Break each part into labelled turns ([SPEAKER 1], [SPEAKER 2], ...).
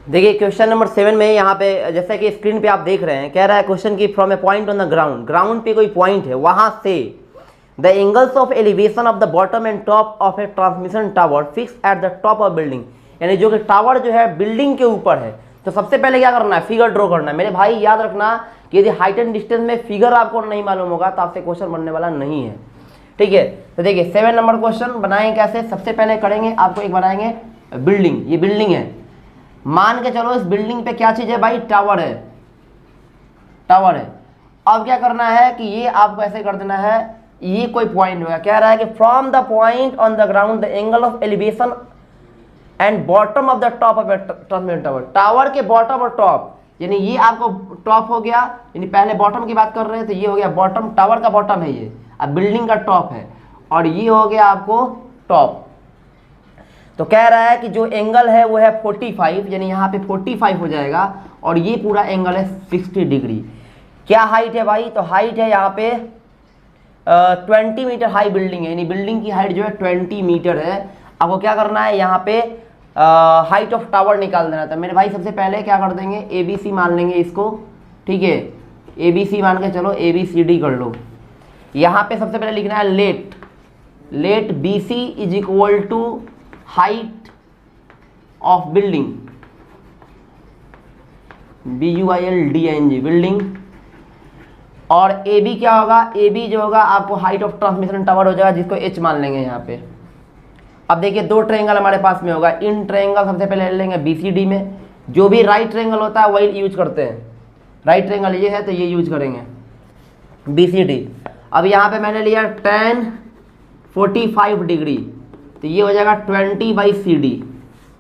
[SPEAKER 1] देखिए question number 7 में यहाँ पे जैसा कि स्क्रीन पे आप देख रहे हैं, कह रहा है क्वेश्चन की from a point on the ground, ground पे कोई पॉइंट है, वहां से the angles of elevation of the bottom and top of A transmission tower fix at the top of building, यानी जो कि टावर जो है बिल्डिंग के ऊपर है। तो सबसे पहले क्या करना है, फिगर ड्रॉ करना है। मेरे भाई याद रखना कि यदि हाइट एंड डिस्टेंस में फिगर आपको नहीं मालूम होगा तो आपसे क्वेश्चन बनने वाला नहीं है, ठीक है। तो देखिए 7 नंबर क्वेश्चन बनाएंगे कैसे, सबसे पहले करेंगे आपको एक बनाएंगे बिल्डिंग, ये बिल्डिंग है, मान के चलो इस बिल्डिंग पे क्या चीज है भाई, टावर है, टावर है। अब क्या करना है कि ये आपको ऐसे कर देना है, ये कोई पॉइंट होगा, कह रहा है कि from the point on the ground the angle of elevation and bottom of the top of transmission tower, tower के बॉटम और टॉप, यानी ये आपको टॉप हो गया, यानी पहले बॉटम की बात कर रहे हैं तो ये हो गया बॉटम, टावर का बॉटम है ये, अब बिल्डिंग का टॉप है, और ये हो गया आपको टॉप। तो कह रहा है कि जो एंगल है वो है 45, यानी यहाँ पे 45 हो जाएगा, और ये पूरा एंगल है 60 डिग्री। क्या हाइट है भाई, तो हाइट है यहाँ पे 20 मीटर हाई बिल्डिंग है, यानी बिल्डिंग की हाइट जो है 20 मीटर है। आपको क्या करना है, यहाँ पे हाइट ऑफ टावर निकाल देना था। मेरे भाई सबसे पहले क्या कर देंगे, ABC मान लेंगे इसको, ठीक है, ABC मान के चलो, ABCD कर लो। यहाँ पे सबसे पहले लिखना है let BC is equal to height of building, BUILDING building, और AB क्या होगा, AB जो होगा आपको हाइट ऑफ ट्रांसमिशन टावर हो जाएगा, जिसको H मान लेंगे यहाँ पे। अब देखिए दो ट्रायंगल हमारे पास में होगा, इन ट्रायंगल सबसे पहले ले लेंगे BCD में, जो भी राइट ट्रायंगल होता है वही यूज करते हैं, राइट ट्रायंगल ये है तो ये यूज करेंगे BCD। अब यहाँ पे मैंने लिया tan 45 डिग्री, तो ये हो जाएगा 20/CD,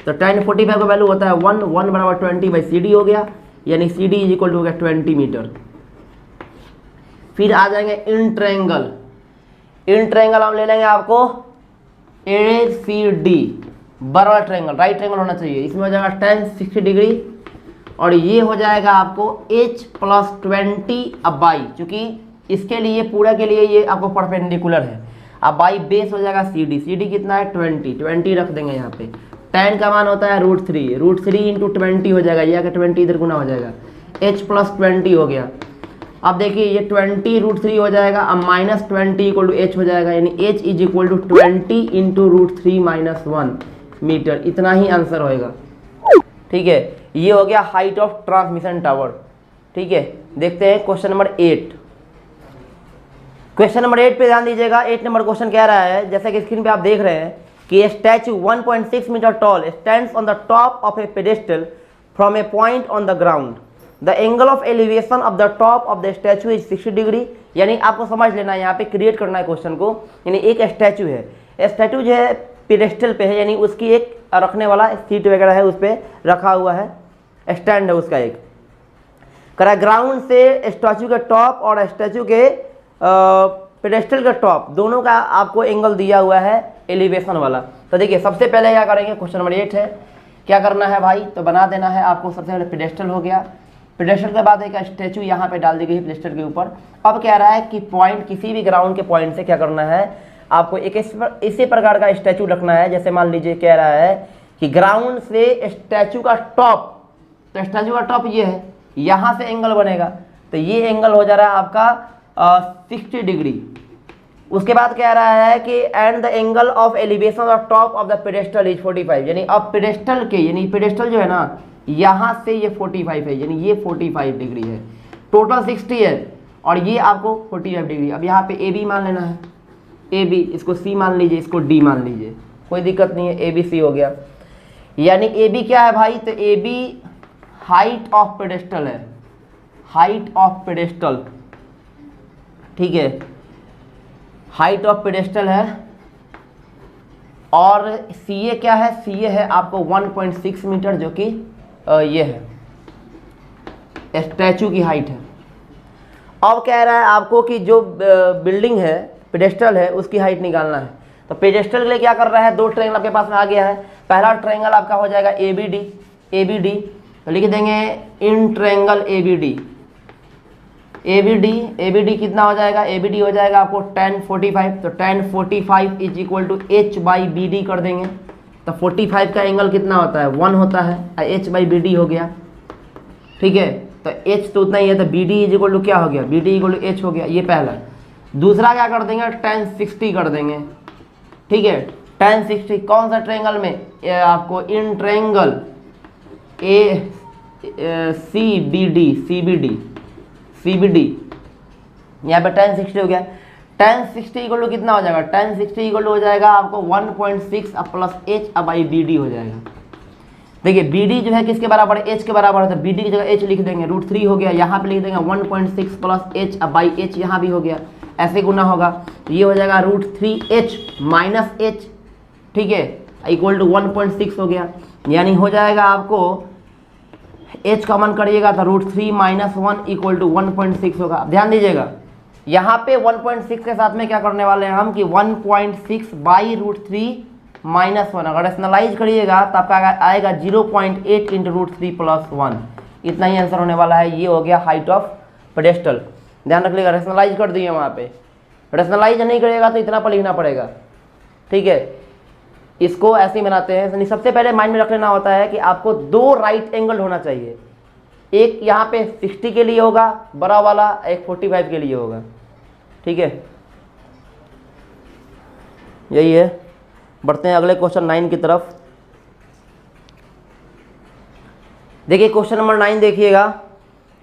[SPEAKER 1] तो tan 45 का वैल्यू होता है 1 बराबर 20/CD हो गया, यानी CD इज इक्वल टू हो गया 20 मीटर। फिर आ जाएंगे इन ट्रायंगल, इन ट्रायंगल हम ले लेंगे आपको ACD, बराबर ट्रायंगल, राइट ट्रायंगल होना चाहिए, इसमें हो जाएगा tan 60 डिग्री, और ये हो जाएगा आपको H + 20/, चूंकि इसके लिए पूरा के लिए ये आपको परपेंडिकुलर है। अब बाई बेस हो जाएगा CD कितना है 20 रख देंगे यहाँ पे। tan का मान होता है √3 इंटू 20 हो जाएगा, ये आके 20 इधर गुना हो जाएगा, H + 20 हो गया। अब देखिए ये 20 √3 हो जाएगा, अब -20 = H हो जाएगा, यानी H is equal to 20 into √3 - 1 metre, इतना ही आंसर होएगा, ठीक है। ये हो गया हाइट ऑफ ट्रांसमिशन टावर, ठीक है। देखते हैं क्वेश्चन नंबर 8। क्वेश्चन नंबर 8 पे ध्यान दीजिएगा। 8 नंबर क्वेश्चन कह रहा है, जैसे कि स्क्रीन पे आप देख रहे हैं कि a statue 1.6 metre tall stands on the top of a pedestal from a point on the ground, the angle of elevation of the top of the statue is 60 degree. यानी आपको समझ लेना है, यहाँ पे क्रिएट करना है क्वेश्चन को। यानी एक स्टैचू है, स्टैचू जो है पेडेस्टल पे है, यानी उसकी एक रखने वाला सीट वगैरह है, उस पर रखा हुआ है, स्टैंड है उसका एक। करा ग्राउंड से स्टैचू के टॉप और स्टैचू के पेडेस्टल का टॉप दोनों का आपको एंगल दिया हुआ है एलिवेशन वाला। तो देखिए सबसे पहले क्या करेंगे, क्वेश्चन नंबर 8 है, क्या करना है भाई, तो बना देना है आपको। सबसे पहले पेडेस्टल हो गया, पेडेस्टल के बाद एक स्टैचू यहाँ पे डाल दी गई पेडेस्टल के ऊपर। अब कह रहा है कि पॉइंट, किसी भी ग्राउंड के पॉइंट से क्या करना है, आपको एक इसी प्रकार का स्टैचू रखना है। जैसे मान लीजिए कह रहा है कि ग्राउंड से स्टैचू का टॉप, तो स्टैचू का टॉप ये है, यहाँ से एंगल बनेगा, तो ये एंगल हो जा रहा है आपका 60 डिग्री। उसके बाद कह रहा है कि and the angle of elevation of top of the pedestal is 45, यानी अब पेडेस्टल के, यानी पेडेस्टल जो है ना, यहाँ से ये 45 है, यानी ये 45 डिग्री है, टोटल 60 है, और ये आपको 45 डिग्री। अब यहाँ पे AB मान लेना है, AB, इसको C मान लीजिए, इसको D मान लीजिए, कोई दिक्कत नहीं है, ABC हो गया। यानी AB क्या है भाई, तो AB हाइट ऑफ पेडेस्टल है, हाइट ऑफ पेडेस्टल, ठीक है, हाइट ऑफ पेडेस्टल है। और CA क्या है, CA है आपको 1.6 मीटर, जो कि ये है स्टैचू की हाइट है। अब कह रहा है आपको कि जो बिल्डिंग है, पेडेस्टल है, उसकी हाइट निकालना है। तो पेडेस्टल के लिए क्या कर रहा है, दो ट्रायंगल आपके पास में आ गया है। पहला ट्रायंगल आपका हो जाएगा ABD, तो लिख देंगे इन ट्रायंगल ABD कितना हो जाएगा, ABD हो जाएगा आपको tan 45, तो tan 45 is equal to H/BD कर देंगे, तो 45 का एंगल कितना होता है 1 होता है, h बाई बी डी हो गया। ठीक है, तो h तो उतना ही है, तो B D is equal to क्या हो गया, B D equal to h हो गया, ये पहला। दूसरा क्या कर देंगे, tan 60 कर देंगे। ठीक है, tan 60 कौन सा ट्रायंगल में, आपको in triangle A C B D यहाँ पे tan 60 हो गया। tan 60 इक्वल टू कितना हो जाएगा, tan 60 इक्वल टू हो जाएगा आपको 1.6 plus h by B D हो जाएगा। देखिए बी डी जो है किसके बराबर है, h के बराबर है, तो बी डी की जगह h लिख देंगे, √3 हो गया। यहाँ पे लिख देंगे 1.6 प्लस h बाई h, यहाँ भी हो गया, ऐसे गुना होगा, ये हो जाएगा √3h माइनस h। ठीक है, इक्वल टू 1.6 हो गया, यानी हो जाएगा आपको h का मान करिएगा तो √3 माइनस 1 इक्वल टू 1.6 होगा। ध्यान दीजिएगा यहाँ पे 1.6 के साथ में क्या करने वाले हैं हम कि 1.6 बाई √3 माइनस 1, अगर रेशनलाइज करिएगा तो आपका आएगा 0.8 इंटू √3 प्लस 1, इतना ही आंसर होने वाला है। ये हो गया हाइट ऑफ पेडेस्टल। ध्यान रख लीजिएगा, रेशनलाइज कर दिए वहाँ पे, रेशनलाइज नहीं करिएगा तो इतना पर लिखना पड़ेगा। ठीक है, इसको ऐसे ही बनाते हैं। सबसे पहले माइंड में रख लेना होता है कि आपको 2 राइट एंगल होना चाहिए, एक यहाँ पे 60 के लिए होगा बड़ा वाला, एक 45 के लिए होगा। ठीक है, यही है। बढ़ते हैं अगले क्वेश्चन 9 की तरफ। देखिए क्वेश्चन नंबर 9 देखिएगा,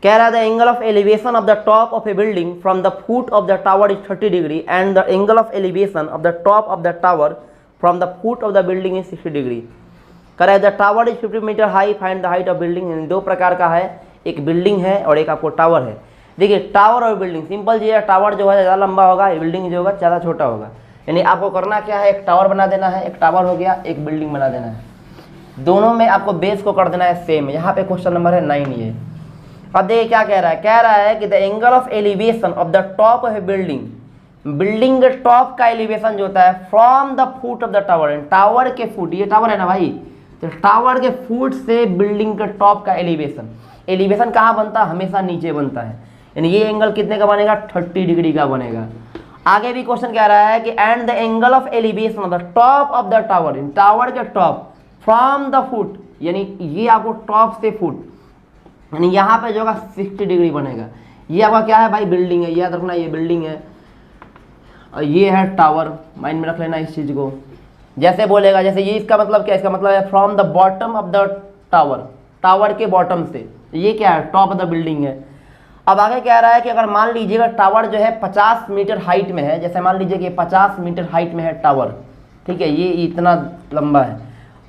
[SPEAKER 1] कह रहा है the angle of elevation of the top of a building from the foot of the tower is 30 degree and the angle of elevation of the top of the tower from the foot of the building is 60 degree. कह रहा है the tower is 50 metre high, find the height of building. दो प्रकार का है, एक building है और एक आपको टावर है। देखिए टावर और बिल्डिंग सिंपल चीज़ है, टावर जो है ज़्यादा लंबा होगा, बिल्डिंग जो होगा ज़्यादा छोटा होगा। यानी आपको करना क्या है, एक टावर बना देना है, एक टावर हो गया, एक बिल्डिंग बना देना है, दोनों में आपको बेस को कर देना है सेम। यहाँ पे क्वेश्चन नंबर है 9 ये। अब देखिए क्या कह रहा है कि the angle of elevation of the top of a building, building के टॉप का एलिवेशन जो होता है from the foot of the tower, tower के फुट, ये टावर है ना भाई, तो टावर के फुट से बिल्डिंग के टॉप का एलिवेशन, एलिवेशन कहाँ बनता है, हमेशा नीचे बनता है। यानी ये एंगल कितने का बनेगा, 30 डिग्री का बनेगा। आगे भी क्वेश्चन कह रहा है कि and the angle of elevation of the top of the tower, tower के टॉप फ्रॉम द फुट, यानी ये आपको टॉप से फुट, यानी यहाँ पे जो होगा 60 डिग्री बनेगा। ये आपका क्या है भाई, बिल्डिंग है, याद रखना ये बिल्डिंग है और ये है टावर, माइंड में रख लेना इस चीज़ को। जैसे बोलेगा, जैसे ये इसका मतलब क्या, इसका मतलब है from the bottom of the tower, tower के बॉटम से, ये क्या है, टॉप ऑफ द बिल्डिंग है। अब आगे कह रहा है कि अगर मान लीजिएगा टावर जो है 50 मीटर हाइट में है, जैसे मान लीजिए कि 50 मीटर हाइट में है टावर, ठीक है, ये इतना लंबा है।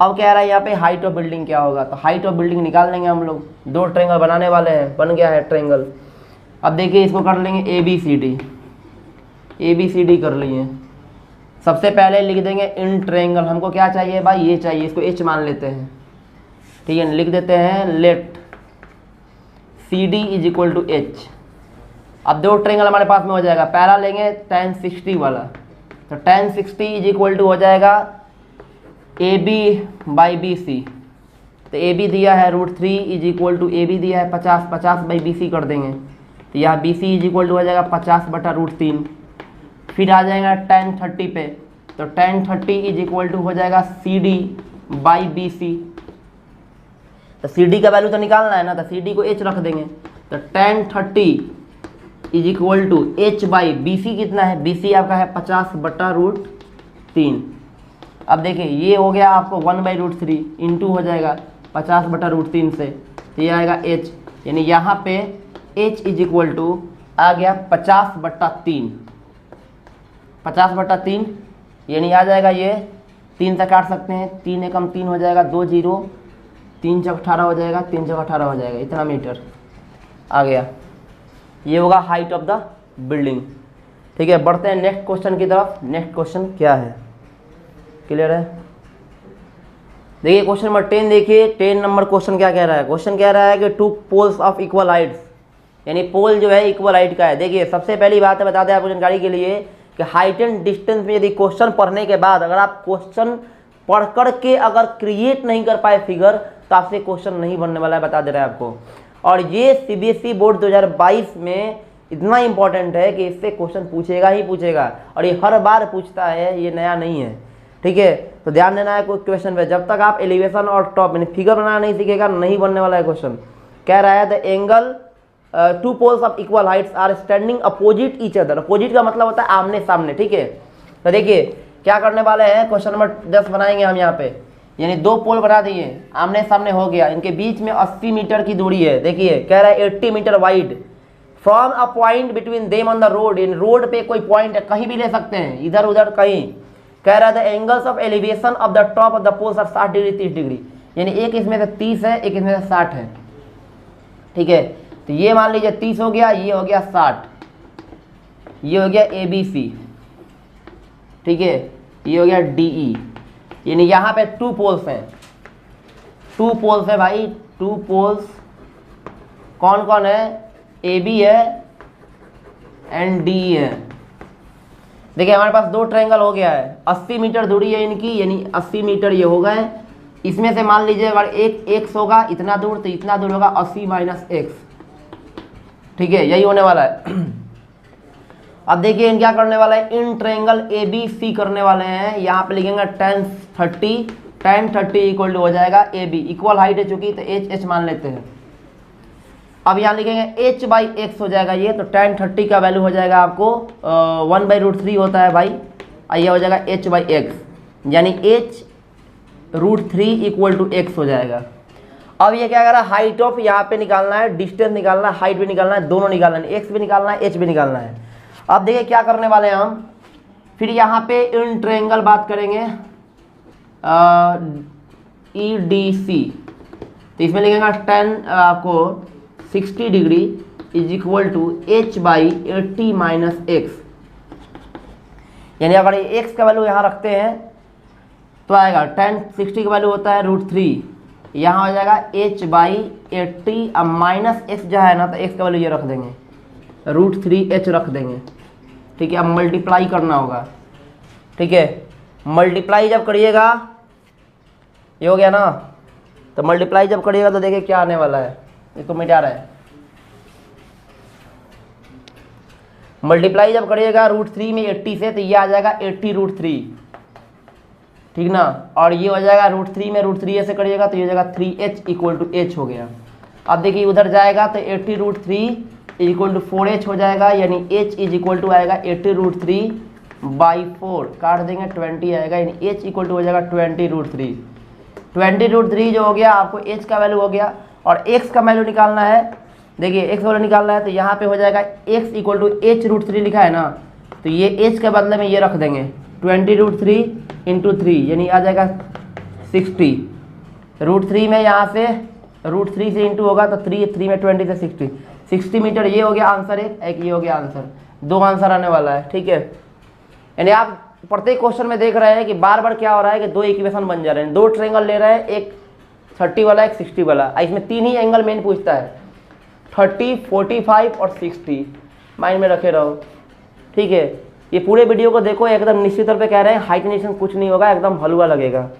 [SPEAKER 1] अब कह रहा है यहाँ पे हाइट ऑफ बिल्डिंग क्या होगा, तो हाइट ऑफ बिल्डिंग निकाल लेंगे हम लोग, 2 ट्रायंगल बनाने वाले हैं, बन गया है ट्रायंगल। अब देखिए इसको कर लेंगे ए बी सी डी कर लिए। सबसे पहले लिख देंगे इन ट्रायंगल, हमको क्या चाहिए भाई, ये चाहिए, इसको एच मान लेते हैं। ठीक है, लिख देते हैं let C D is equal to H. अब 2 ट्रायंगल हमारे पास में हो जाएगा, पहला लेंगे tan 60 वाला, तो tan 60 इज इक्वल टू हो जाएगा A B by B C. तो ए बी दिया है √3 is equal to, A B दिया है 50, 50 बाई बी सी कर देंगे, तो यहाँ B C is equal to हो जाएगा 50 बटा √3। फिर आ जाएगा tan 30 पे, तो tan 30 इज इक्वल टू हो जाएगा C D by B C. तो सी डी का वैल्यू तो निकालना है ना, तो सी डी को एच रख देंगे, तो tan 30 is equal to H by B C कितना है, बी सी आपका है 50 बटा √3। अब देखिए ये हो गया आपको 1/√3 इंटू हो जाएगा 50 बटा √3 से, तो ये आएगा h, यानी यहाँ पे h इज इक्वल टू आ गया 50 बटा 3, 50 बटा 3, यानी आ जाएगा ये 3 से काट सकते हैं, 3 एकम 3 हो जाएगा, 2 0, 3 चौक 18 हो जाएगा, 3 चौक 18 हो जाएगा, इतना मीटर आ गया। ये होगा हाइट ऑफ द बिल्डिंग। ठीक है, बढ़ते हैं नेक्स्ट क्वेश्चन की तरफ। नेक्स्ट क्वेश्चन क्या है, क्लियर है? देखिए क्वेश्चन नंबर 10 देखिए, 10 नंबर क्वेश्चन क्या कह रहा है, क्वेश्चन कह रहा है कि 2 पोल्स ऑफ इक्वल हाइट्स, यानी पोल जो है इक्वल हाइट का है। देखिए सबसे पहली बात है, बता दें आपको जानकारी के लिए कि हाइट एंड डिस्टेंस में यदि क्वेश्चन पढ़ने के बाद अगर आप क्वेश्चन पढ़ कर के अगर क्रिएट नहीं कर पाए फिगर, तो आपसे क्वेश्चन नहीं बनने वाला है, बता दे रहा है आपको। और ये सीबीएसई बोर्ड 2022 में इतना इंपॉर्टेंट है कि इससे क्वेश्चन पूछेगा ही पूछेगा, और ये हर बार पूछता है, ये नया नहीं है। ठीक है, तो ध्यान देना है कोई क्वेश्चन पे, जब तक आप एलिवेशन और टॉप यानी फिगर बनाना नहीं सीखेगा नहीं बनने वाला है क्वेश्चन। कह रहा है the angle to poles of equal heights are standing opposite each other. Opposite का मतलब होता है आमने सामने, ठीक है। तो देखिए क्या करने वाले हैं, क्वेश्चन नंबर 10 बनाएंगे हम यहाँ पे, यानी दो पोल बना दिए, आमने सामने हो गया, इनके बीच में 80 मीटर की दूरी है। देखिए कह रहा है 80 metre wide from a point between them on the road. इन रोड पे कोई पॉइंट है, कहीं भी ले सकते हैं, इधर उधर कहीं। कह रहा है the angles of elevation of the top of the poles are 60 degree 30 degree, यानी एक इसमें से 30 है, एक इसमें से 60 है, ठीक है। तो ये मान लीजिए 30 हो गया, ये हो गया 60, ये हो गया ABC, ठीक है, ये हो गया DE, यानी यहाँ पे 2 पोल्स हैं, 2 पोल्स है भाई, 2 पोल्स कौन कौन है, AB है एंड DE है। देखिए हमारे पास 2 ट्रायंगल हो गया है, 80 मीटर दूरी है इनकी, यानी 80 मीटर ये हो गए। इसमें से मान लीजिए अगर एक x होगा इतना दूर, तो इतना दूर होगा 80 - x, ठीक है, यही होने वाला है। अब देखिए इन क्या करने वाला है, इन ट्रायंगल ABC करने वाले हैं। यहाँ पे लिखेंगे tan 30 इक्वल टू हो जाएगा AB, इक्वल हाइट है चूंकि, तो H मान लेते हैं। अब यहाँ लिखेंगे H/x हो जाएगा ये, तो tan 30 का वैल्यू हो जाएगा आपको 1/√3 होता है भाई, ये हो जाएगा H/x, यानी H√3 इक्वल टू x हो जाएगा। अब ये क्या कर रहा है, हाइट ऑफ यहाँ पे निकालना है, डिस्टेंस निकालना है, हाइट भी निकालना है, दोनों निकालना है, x भी निकालना है, h भी निकालना है। अब देखिए क्या करने वाले हैं हम, फिर यहाँ पे इन ट्रायंगल बात करेंगे EDC, तो इसमें लिखेंगे tan आपको 60 degree is equal to H/80 - x, यानी अगर ये x का वैल्यू यहाँ रखते हैं तो आएगा tan 60 का वैल्यू होता है √3, यहाँ हो जाएगा H/80, अब माइनस x जो है ना, तो x का वैल्यू ये रख देंगे, √3h रख देंगे, ठीक है। अब मल्टीप्लाई करना होगा, ठीक है, मल्टीप्लाई जब करिएगा, ये हो गया ना, तो मल्टीप्लाई जब करिएगा तो देखिए क्या आने वाला है, इसको मिटा रहा है। मल्टीप्लाई जब करिएगा √3 में 80 से, तो ये आ जाएगा 80√3, ठीक ना, और ये हो जाएगा √3 में √3 ऐसे करिएगा तो ये हो जाएगा 3h इक्वल टू h हो गया। अब देखिए उधर जाएगा तो 80√3 इक्वल टू 4h हो जाएगा, यानी h इज इक्वल टू आएगा 80√3/4, काट देंगे 20 आएगा, यानी h इक्वल टू हो जाएगा 20√3। 20√3 जो हो गया आपको h का वैल्यू हो गया, और x का वैल्यू निकालना है। देखिए x का वैल्यू निकालना है तो यहाँ पे हो जाएगा x इक्वल टू h√3 लिखा है ना, तो ये h के बदले में ये रख देंगे 20√3 × 3, यानी आ जाएगा 60। √3 में यहाँ से √3 से इंटू होगा तो 3 में 20 से 60 मीटर, ये हो गया आंसर, एक ये हो गया आंसर, 2 आंसर आने वाला है, ठीक है। यानी आप प्रत्येक क्वेश्चन में देख रहे हैं कि बार बार क्या हो रहा है कि 2 इक्वेशन बन जा रहे हैं, 2 ट्रायंगल ले रहे हैं, एक 30 वाला एक 60 वाला, इसमें 3 ही एंगल मेन पूछता है, 30, 45 और 60, माइंड में रखे रहो, ठीक है। ये पूरे वीडियो को देखो, एकदम निश्चित तौर पे कह रहे हैं हाइट निशन कुछ नहीं होगा, एकदम हलवा लगेगा,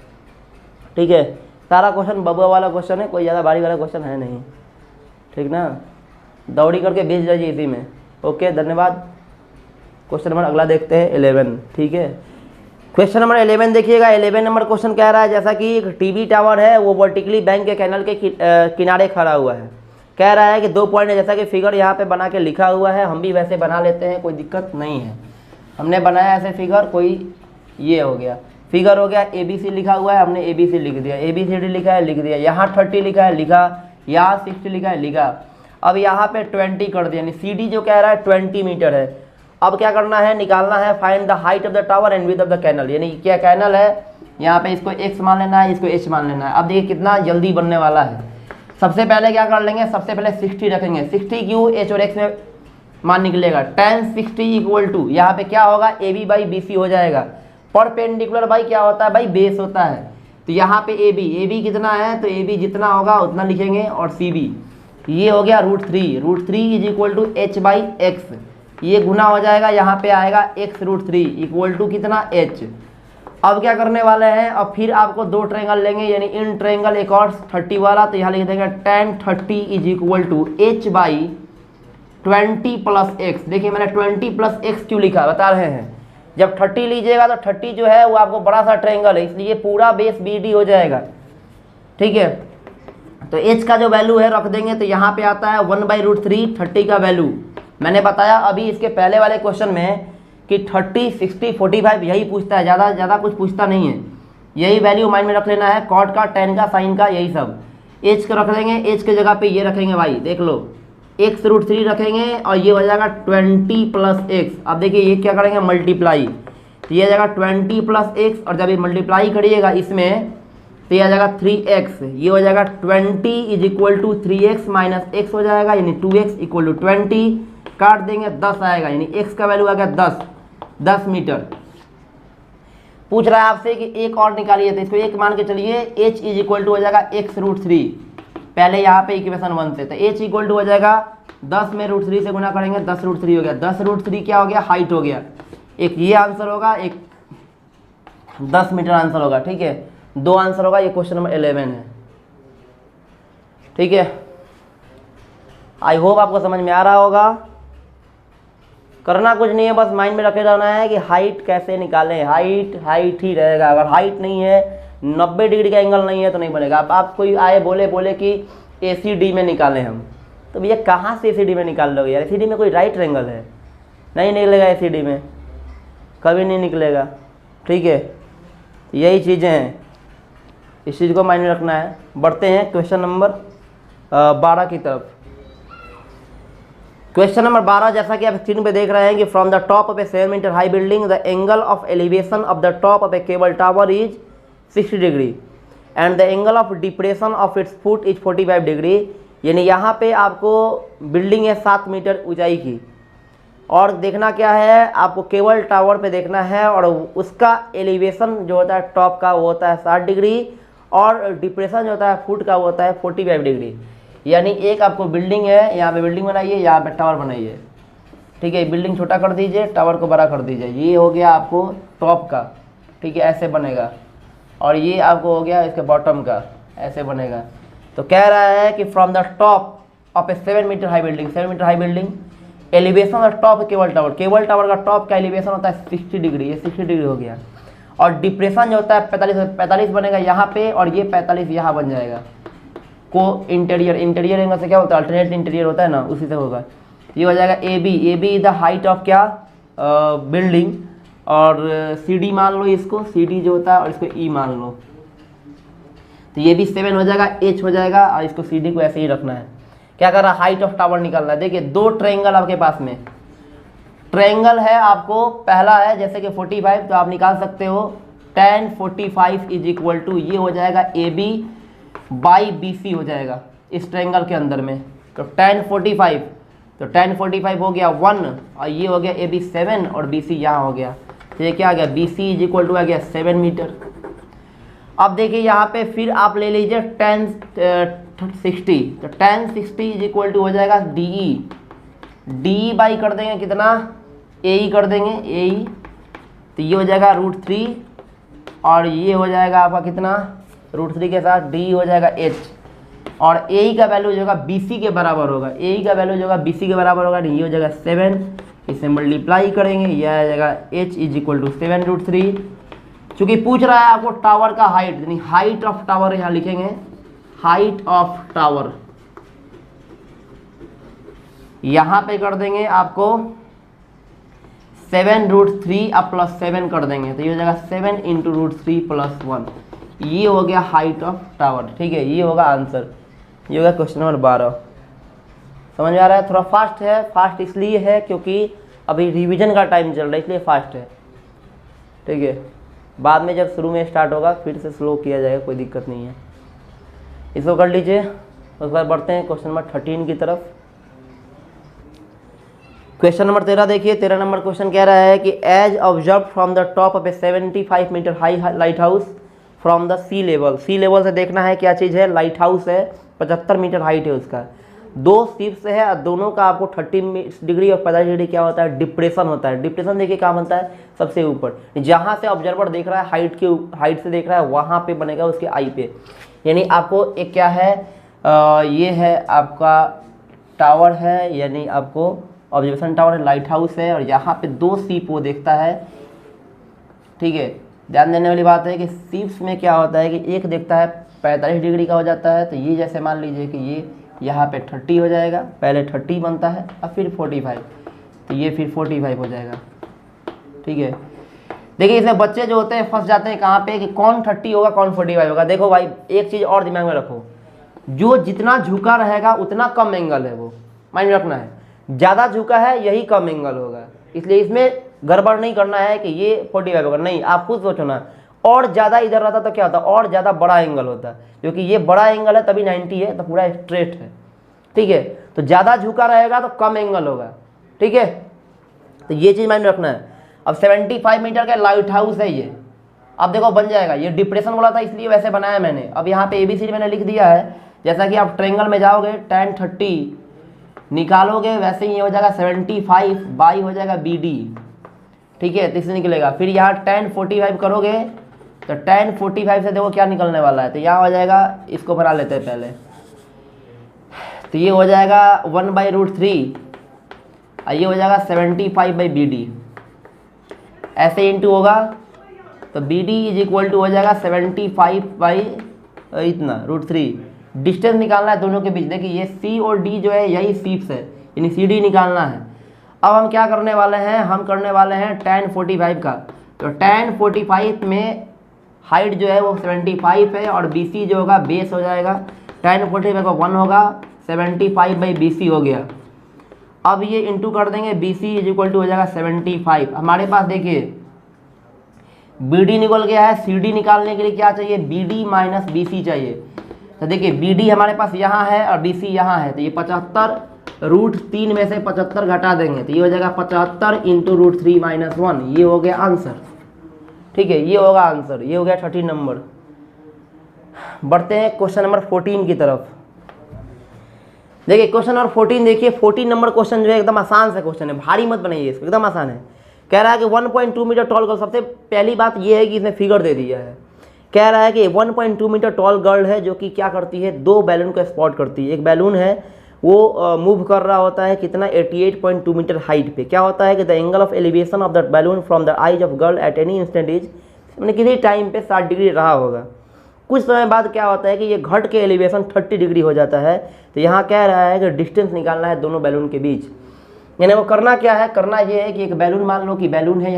[SPEAKER 1] ठीक है। सारा क्वेश्चन बबुआ वाला क्वेश्चन है, कोई ज़्यादा भारी वाला क्वेश्चन है नहीं, ठीक ना, दौड़ी करके भेज जाइए इसी में। ओके, धन्यवाद। क्वेश्चन नंबर अगला देखते हैं 11, ठीक है। क्वेश्चन नंबर 11 देखिएगा। 11 नंबर क्वेश्चन कह रहा है जैसा कि एक टीवी टावर है, वो वर्टिकली बैंक के कैनल के किनारे खड़ा हुआ है। कह रहा है कि 2 पॉइंट है, जैसा कि फिगर यहाँ पे बना के लिखा हुआ है, हम भी वैसे बना लेते हैं, कोई दिक्कत नहीं है। हमने बनाया ऐसे फिगर, कोई ये हो गया फिगर हो गया, ABC लिखा हुआ है, हमने ABC लिख दिया, ABCD लिखा है लिख दिया, यहाँ 30 लिखा है लिखा, यहाँ 60 लिखा है लिखा। अब यहाँ पे 20 कर दिया, यानी CD जो कह रहा है 20 मीटर है। अब क्या करना है, निकालना है find the height of the tower and width of the canal, यानी क्या कैनल है, यहाँ पे इसको x मान लेना है, इसको h मान लेना है। अब देखिए कितना जल्दी बनने वाला है। सबसे पहले क्या कर लेंगे, सबसे पहले 60 रखेंगे, 60 क्यों, h और x में मान निकलेगा, tan 60 इक्वल टू यहाँ पे क्या होगा, AB/BC हो जाएगा। परपेंडिकुलर बाई क्या होता है भाई, बेस होता है, तो यहाँ पे AB कितना है, तो AB जितना होगा उतना लिखेंगे, और CB ये हो गया √3 इज इक्वल टू h/x, ये गुना हो जाएगा, यहाँ पे आएगा x√3 इक्वल टू कितना, h। अब क्या करने वाले हैं, अब फिर आपको 2 ट्रायंगल लेंगे, यानी इन ट्रायंगल एक और 30 वाला, तो यहाँ लिख देंगे tan 30 is equal to h/20 + x। देखिए मैंने 20 + x क्यों लिखा, बता रहे हैं, जब 30 लीजिएगा तो 30 जो है वो आपको बड़ा सा ट्रायंगल है, इसलिए पूरा बेस BD हो जाएगा, ठीक है। तो h का जो वैल्यू है रख देंगे, तो यहाँ पे आता है 1/√3 30 का वैल्यू। मैंने बताया अभी इसके पहले वाले क्वेश्चन में कि 30, 60, 45 यही पूछता है, ज़्यादा कुछ पूछता नहीं है। यही वैल्यू माइंड में रख लेना है, कॉट का, टेन का, साइन का, यही सब। h का रख देंगे, h के जगह पे ये रखेंगे भाई, देख लो x√3 रखेंगे और ये हो जाएगा 20 + x। अब देखिए ये क्या करेंगे, मल्टीप्लाई, तो ये जाएगा 20 + x, और जब ये मल्टीप्लाई करिएगा इसमें तो ये आ जाएगा 3x, ये हो जाएगा 20 = 3x - x हो जाएगा, यानी 2x = 20, काट देंगे 10 आएगा, यानी x का वैल्यू आ गया 10 मीटर। पूछ रहा है आपसे कि एक और निकालिए, तो इसको एक मान के चलिए, h = हो जाएगा x√3, पहले यहाँ पे इक्वेशन 1 से, तो h = हो जाएगा 10 में √3 से गुना करेंगे, 10√3 हो गया, 10√3 क्या हो गया, हाइट हो गया। एक ये आंसर होगा, एक 10 मीटर आंसर होगा, ठीक है। 2 आंसर होगा, ये क्वेश्चन नंबर 11 है, ठीक है। आई होप आपको समझ में आ रहा होगा। करना कुछ नहीं है, बस माइंड में रखे रहना है कि हाइट कैसे निकालें, हाइट ही रहेगा। अगर हाइट नहीं है, 90 डिग्री का एंगल नहीं है तो नहीं बनेगा। आप कोई आए बोले कि ACD में निकालें हम, तो भैया कहाँ से ACD में निकाल लोगे यार, ACD में कोई राइट एंगल है, नहीं निकलेगा ACD में, कभी नहीं निकलेगा, ठीक है। यही चीज़ें हैं, इस चीज़ को माइंड में रखना है। बढ़ते हैं क्वेश्चन नंबर 12 की तरफ। क्वेश्चन नंबर 12, जैसा कि आप स्क्रीन पे देख रहे हैं कि from the top of a 7 metre high building the angle of elevation of the top of a cable tower is 60 degree and the angle of depression of its foot is 45 degree. यानी यहाँ पे आपको building है 7 metre ऊंचाई की, और देखना क्या है, आपको केबल टावर पे देखना है, और उसका एलिवेशन जो होता है टॉप का वो होता है 60 डिग्री, और डिप्रेशन जो होता है फुट का वो होता है 45 डिग्री। यानी एक आपको बिल्डिंग है, यहाँ पे बिल्डिंग बनाइए, यहाँ पे टावर बनाइए, ठीक है। बिल्डिंग छोटा कर दीजिए, टावर को बड़ा कर दीजिए, ये हो गया आपको टॉप का, ठीक है, ऐसे बनेगा। और ये आपको हो गया इसके बॉटम का, ऐसे बनेगा। तो कह रहा है कि from the top of a 7 metre high building, 7 metre high building, elevation of top cable tower का टॉप का एलिवेशन होता है 60 डिग्री, ये 60 डिग्री हो गया। और डिप्रेशन जो होता है 45 बनेगा यहाँ पे, और ये 45 यहाँ बन जाएगा। को इंटीरियर एंगल से क्या होता है, अल्टरनेट इंटीरियर होता है ना, उसी से होगा। ये हो जाएगा AB is the height of क्या, बिल्डिंग, और CD मान लो इसको, CD जो होता है, और इसको E मान लो, तो ये भी 7 हो जाएगा, H हो जाएगा, और इसको CD को ऐसे ही रखना है। क्या कर रहा है, हाइट ऑफ टावर निकालना है। देखिए 2 ट्रायंगल आपके पास में, ट्रायंगल है आपको, पहला है जैसे कि 45, तो आप निकाल सकते हो tan 45 = ये हो जाएगा AB/BC हो जाएगा इस ट्रायंगल के अंदर में। तो tan 45, तो tan 45 हो गया 1, और ये हो गया AB 7, और BC यहाँ हो गया, तो ये क्या आ गया, BC = आ गया 7 मीटर। अब देखिए यहाँ पे फिर आप ले लीजिए tan 60, तो tan 60 = हो जाएगा DE बाई कर देंगे कितना, AE कर देंगे, AE, तो ये हो जाएगा √3, और ये हो जाएगा आपका कितना, √3 के साथ D हो जाएगा H, और AE का वैल्यू जो होगा BC के बराबर होगा, AE का वैल्यू जो होगा BC के बराबर होगा, ये हो जाएगा 7, इसे मल्टीप्लाई करेंगे, यह आ जाएगा H = 7 √3। चूँकि पूछ रहा है आपको टावर का हाइट, यानी हाइट ऑफ टावर यहाँ लिखेंगे, हाइट ऑफ टावर यहाँ पे कर देंगे आपको 7 √3 अब +7 कर देंगे, तो ये हो जाएगा 7 × √3 + 1, ये हो गया हाइट ऑफ टावर, ठीक है। ये होगा आंसर, ये होगा क्वेश्चन नंबर 12। समझ में आ रहा है, थोड़ा फास्ट है, फास्ट इसलिए है क्योंकि अभी रिवीजन का टाइम चल रहा है, इसलिए फास्ट है, ठीक है। बाद में जब शुरू में स्टार्ट होगा फिर से स्लो किया जाएगा, कोई दिक्कत नहीं है। इसको कर लीजिए, उसके बाद बढ़ते हैं क्वेश्चन नंबर 13 की तरफ। क्वेश्चन नंबर 13 देखिए, 13 नंबर क्वेश्चन कह रहा है कि as observe from the top of a 75 metre high lighthouse from the sea level से देखना है क्या चीज़ है, लाइट हाउस है, 75 मीटर हाइट है उसका, 2 शिप्स है, और दोनों का आपको 30 डिग्री और 45 डिग्री क्या होता है, डिप्रेशन होता है। डिप्रेशन देखिए क्या बनता है, सबसे ऊपर, जहाँ से ऑब्जर्वर देख रहा है हाइट से देख रहा है, वहाँ पे बनेगा उसके आई पे। यानी आपको एक क्या है, ये है आपका टावर है, यानी आपको ऑब्जर्वेशन टावर है, लाइट हाउस है, और यहाँ पे 2 शिप वो देखता है, ठीक है। ध्यान देने वाली बात है कि शिफ्ट में क्या होता है कि एक देखता है 45 डिग्री का हो जाता है, तो ये जैसे मान लीजिए कि ये यहाँ पे 30 हो जाएगा, पहले 30 बनता है और फिर 45, तो ये फिर 45 हो जाएगा, ठीक है। देखिए इसमें बच्चे जो होते हैं फंस जाते हैं कहाँ पे कि कौन 30 होगा कौन 45 होगा। देखो भाई एक चीज़ और दिमाग में रखो, जो जितना झुका रहेगा उतना कम एंगल है, वो माइंड रखना है। ज़्यादा झुका है यही कम एंगल होगा, इसलिए इसमें गड़बड़ नहीं करना है कि ये 45 होगा, नहीं, आप खुद सोचो ना। और ज़्यादा इधर रहता तो क्या होता, और ज़्यादा बड़ा एंगल होता, क्योंकि ये बड़ा एंगल है तभी 90 है, तो पूरा स्ट्रेट है, ठीक है। तो ज़्यादा झुका रहेगा तो कम एंगल होगा, ठीक है। तो ये चीज़ माइंड रखना है। अब 75 मीटर का लाइट हाउस है ये, अब देखो बन जाएगा, ये डिप्रेशन वाला था इसलिए वैसे बनाया मैंने। अब यहाँ पे ABCD मैंने लिख दिया है, जैसा कि आप ट्रायंगल में जाओगे tan 30 निकालोगे वैसे ही हो जाएगा 75 बाई हो जाएगा BD, ठीक है, तो इससे निकलेगा। फिर यहाँ tan 45 करोगे तो tan 45 से देखो क्या निकलने वाला है, तो यहाँ हो जाएगा, इसको बना लेते हैं पहले, तो ये हो जाएगा 1/√3 और ये हो जाएगा 75/BD, ऐसे इंटू होगा तो BD इज इक्वल टू हो जाएगा 75 इतना √3। डिस्टेंस निकालना है दोनों के बीच। देखिए ये C और D जो है यही शीप्स है, यानी CD निकालना है। अब हम क्या करने वाले हैं, हम करने वाले हैं tan 45 का। तो tan 45 में हाइट जो है वो 75 है और BC जो होगा बेस हो जाएगा, tan 45 का 1 होगा, 75/BC हो गया। अब ये इंटू कर देंगे, BC इज इक्वल टू हो जाएगा 75। हमारे पास देखिए BD निकल गया है, CD निकालने के लिए क्या चाहिए, BD माइनस BC चाहिए। तो देखिए BD हमारे पास यहाँ है और BC यहाँ है, तो ये 75 √3 में से 75 घटा देंगे तो ये हो जाएगा 75 इंटू √3 - 1, ये हो गया आंसर, ठीक है, ये होगा आंसर, ये हो गया 30 नंबर। बढ़ते हैं क्वेश्चन नंबर 14 की तरफ। देखिए क्वेश्चन नंबर 14 देखिए, 14 नंबर क्वेश्चन जो है एकदम आसान सा क्वेश्चन है, भारी मत बनाइए इसको, एकदम आसान है। कह रहा है कि 1.2 मीटर टॉल गर्ल, सबसे पहली बात ये है कि इसमें फिगर दे दिया है। कह रहा है कि 1.2 मीटर टॉल गर्ल है जो कि क्या करती है, 2 बैलून को स्पॉट करती है। एक बैलून है वो मूव कर रहा होता है कितना, 88.2 मीटर हाइट पे। क्या होता है कि the angle of elevation of that balloon from the eyes of girl at any instant is, मैंने किसी टाइम पे 60 डिग्री रहा होगा। कुछ समय बाद क्या होता है कि ये घट के एलिवेशन 30 डिग्री हो जाता है। तो यहाँ कह रहा है कि डिस्टेंस निकालना है दोनों बैलून के बीच। यानी वो करना क्या है, करना ये है कि एक बैलून, मान लो कि बैलून है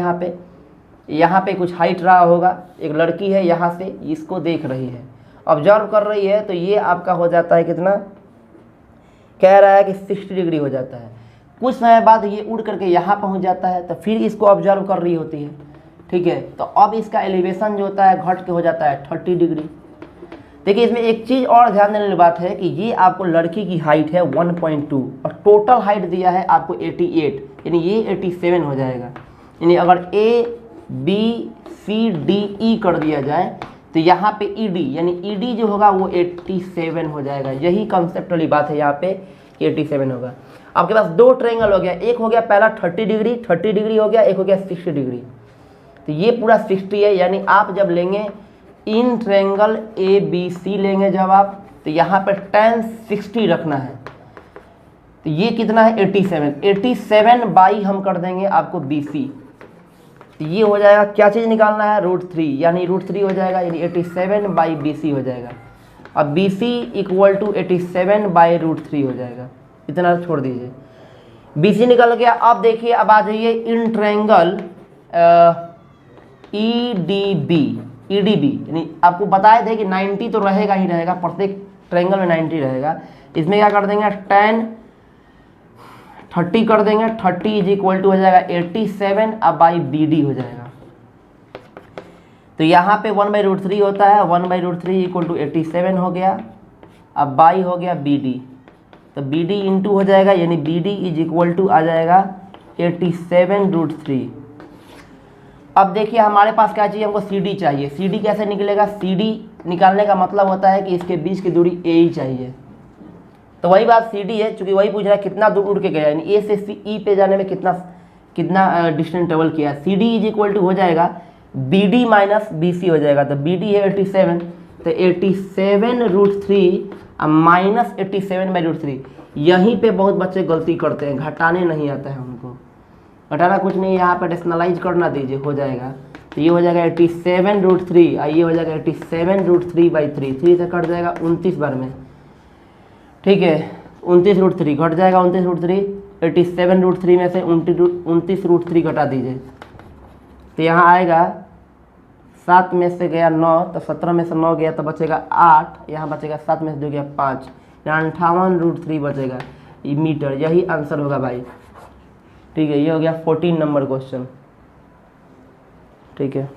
[SPEAKER 1] यहाँ पे कुछ हाइट रहा होगा, एक लड़की है यहाँ से इसको देख रही है, ऑब्जर्व कर रही है, तो ये आपका हो जाता है कितना, कह रहा है कि 60 डिग्री हो जाता है। कुछ समय बाद ये उड़ करके यहाँ पहुँच जाता है, तो फिर इसको ऑब्जर्व कर रही होती है, ठीक है। तो अब इसका एलिवेशन जो होता है घट के हो जाता है 30 डिग्री। देखिए इसमें एक चीज़ और ध्यान देने वाली बात है कि ये आपको लड़की की हाइट है 1.2 और टोटल हाइट दिया है आपको 88, यानी ये 87 हो जाएगा। यानी अगर ABCDE कर दिया जाए तो यहाँ पे ED, यानी ED जो होगा वो 87 हो जाएगा। यही कंसेप्ट वाली बात है यहाँ पे कि 87 होगा। आपके पास 2 ट्रायंगल हो गया, एक हो गया पहला 30 डिग्री हो गया, एक हो गया 60 डिग्री। तो ये पूरा 60 है, यानी आप जब लेंगे इन ट्रायंगल ABC लेंगे जब आप, तो यहाँ पर tan 60 रखना है, तो ये कितना है 87 बाई हम कर देंगे आपको BC, तो ये हो जाएगा, क्या चीज़ निकालना है, √3, यानी √3 हो जाएगा, यानी 87/BC हो जाएगा। अब BC इक्वल टू 87/√3 हो जाएगा, इतना छोड़ दीजिए, BC निकल गया। अब देखिए अब आ जाइए इन ट्रायंगल EDB, यानी आपको बताए थे कि 90 तो रहेगा ही रहेगा, प्रत्येक ट्रायंगल में 90 रहेगा। इसमें क्या कर देंगे, tan 30 कर देंगे, 30 इज इक्वल टू हो जाएगा 87 अब बाई BD हो जाएगा। तो यहाँ पे 1/√3 होता है, 1/√3 इक्वल टू 87 हो गया, अब बाई हो गया BD, तो BD इंटू हो जाएगा, यानी BD इज इक्वल टू आ जाएगा 87√3। अब देखिए हमारे पास क्या चाहिए, हमको CD चाहिए। CD कैसे निकलेगा, CD निकालने का मतलब होता है कि इसके बीच की दूरी A ही चाहिए। तो वही बात CD है, चूंकि वही पूछ रहा है कितना दूर उड़ के गया, यानी A से E पे जाने में कितना डिस्टेंस ट्रेवल किया। CD इज इक्वल टू हो जाएगा BD माइनस BC हो जाएगा। तो BD है 87, तो 87√3 माइनस 87/√3। यहीं पे बहुत बच्चे गलती करते हैं, घटाने नहीं आता है उनको। घटाना कुछ नहीं, यहाँ पर डेसिमलाइज करना दीजिए, हो जाएगा तो ये हो जाएगा 87√3, ये हो जाएगा 87√3/3, 3 से कट जाएगा 29 बार में, ठीक है। 29√3 घट जाएगा, 29√3, 87√3 में से 29√3 घटा दीजिए, तो यहाँ आएगा 7 में से गया 9, तो 17 में से 9 गया तो बचेगा 8, यहाँ बचेगा 7 में से जो गया 5, यहाँ 58√3 बचेगा मीटर। यही आंसर होगा भाई, ठीक है। ये हो गया 14 नंबर क्वेश्चन, ठीक है।